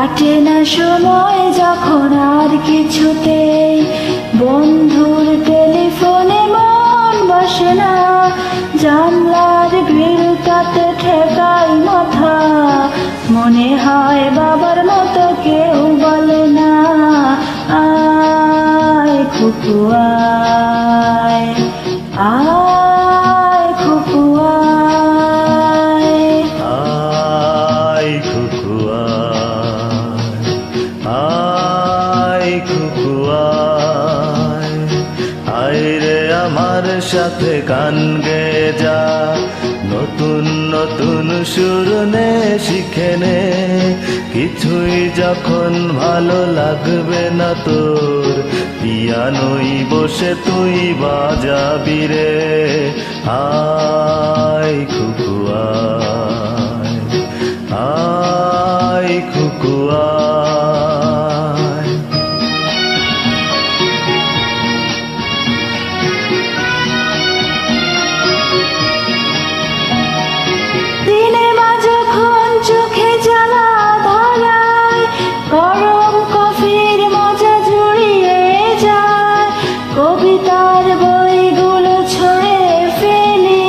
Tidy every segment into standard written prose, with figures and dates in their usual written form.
কাটে না সময় যখন আর কিছুতেই বন্ধুর টেলিফোনে মন বসে না, জানলার গ্রিলটাতে ঠেকাই মাথা, মনে হয় বাবার মতো কেউ বলে না, আয় খুকু আয়, আয় খুকু আয়, আয় খুকু আয় খুকু আয়, আয় রে আমার সাথে গান গেয়ে যা, নতুন নতুন সুর নে শিখে নে, কিছুই যখন ভালো লাগবে না তোর, পিয়ানোই বসে তুই বাজাবি রে, আয় খুকু আয়, আয় খুকু আয়। সিনেমা যখন চোখে জ্বালা ধরায়, গরম কফির মজা জুড়িয়ে যায়, কবিতার বইগুলো ছুঁড়ে ফেলি,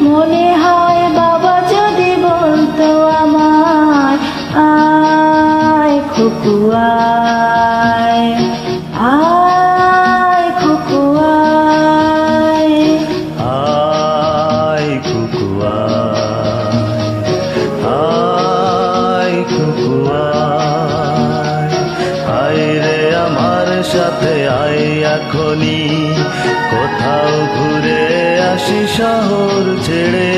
মনে হয় বাবা যদি বলতো আমায়, আয় খুকু আয়, আয় খুকু আয়, আয় খুকু আয়, আয় খুকু আয়, আয় রে আমার সাথে আয় এখনি, কোথাও ঘুরে আসি শহর ছেড়ে,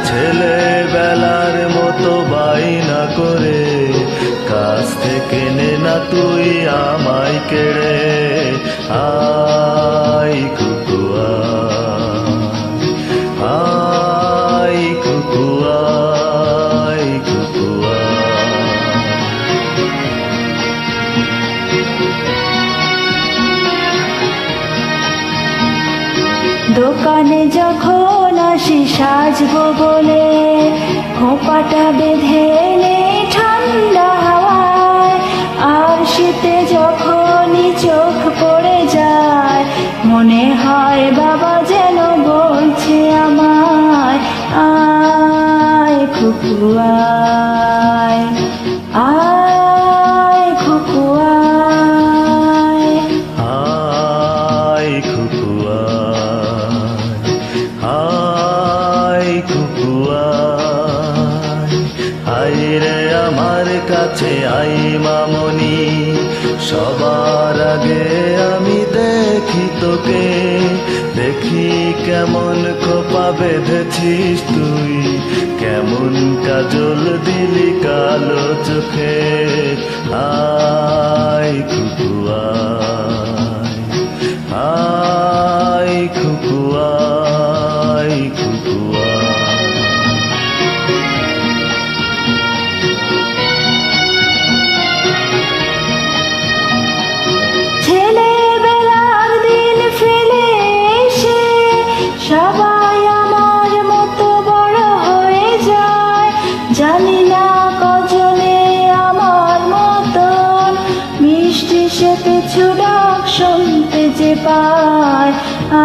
ছেলেবেলার মতো বায়না করে, কাছ থেকে নে না তুই আমায় কেড়ে, আয় খুকু আয়, আয় খুকু আয়, খুকু আয়। দোকানে যখন আসি সাজবো বলে, খোঁপাটা বেঁধে নেই ঠান্ডা হাওয়ায়, আর শীতে যখনই চোখ পড়ে যায়, মনে হয় বাবা যেন বলছে আমায়, আয় খুকু আয়, আয় খুকু আয়, আয় খুকু আয়, আয় খুকু আয়, আয় রে আমার কাছে আয় মামনি, সবার আগে আমি দেখি তোকে, দেখি কেমন খোপা বেঁধেছিস তুই, কেমন কাজল দিলি কালো চোখে, আয় খুকু আয়, আয় খুকু আয়, খুকু আয়। ছেলেবেলার দিন ফেলে এসে সবাই আমার মতো বড় হয়ে যায়, জানি না কজনে আমার মতন মিষ্টি সে পিছু ডাক শুনতে যে পায়,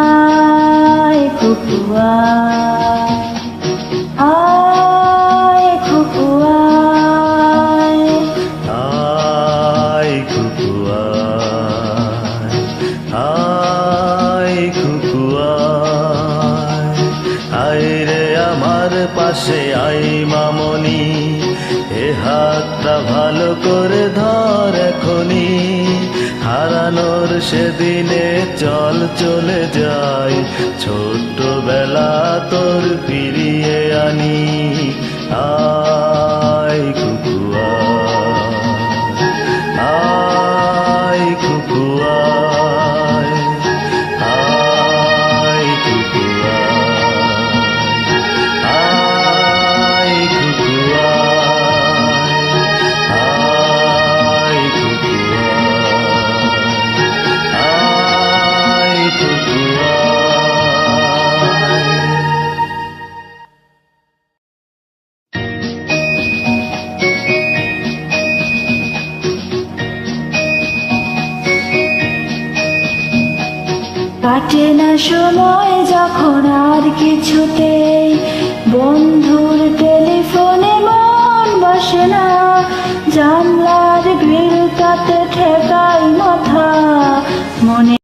আয় খুকু আয়, আয় খুকু আয়, আয় খুকু আয়, আয় খুকু আয়, আয় রে আমার পাশে আয় মামনি, এ হাতটা ভালো করে ধর এখনি, হারানোর সেদিনে চল চলে যাই, ছোট্টবেলা তোর ফিরিয়ে আনি, আয় খুকু আয়, আয় খুকু আয়, আয় খুকু আয়, আয় খুকু আয়, আয় খুকু আয়, আয় খুকু আয়। কাটে না সময় যখন আর কিছুতেই বন্ধুর টেলিফোনে মন বসে না, জানলার গ্রিল তাতে ঠেকাই মাথা মনে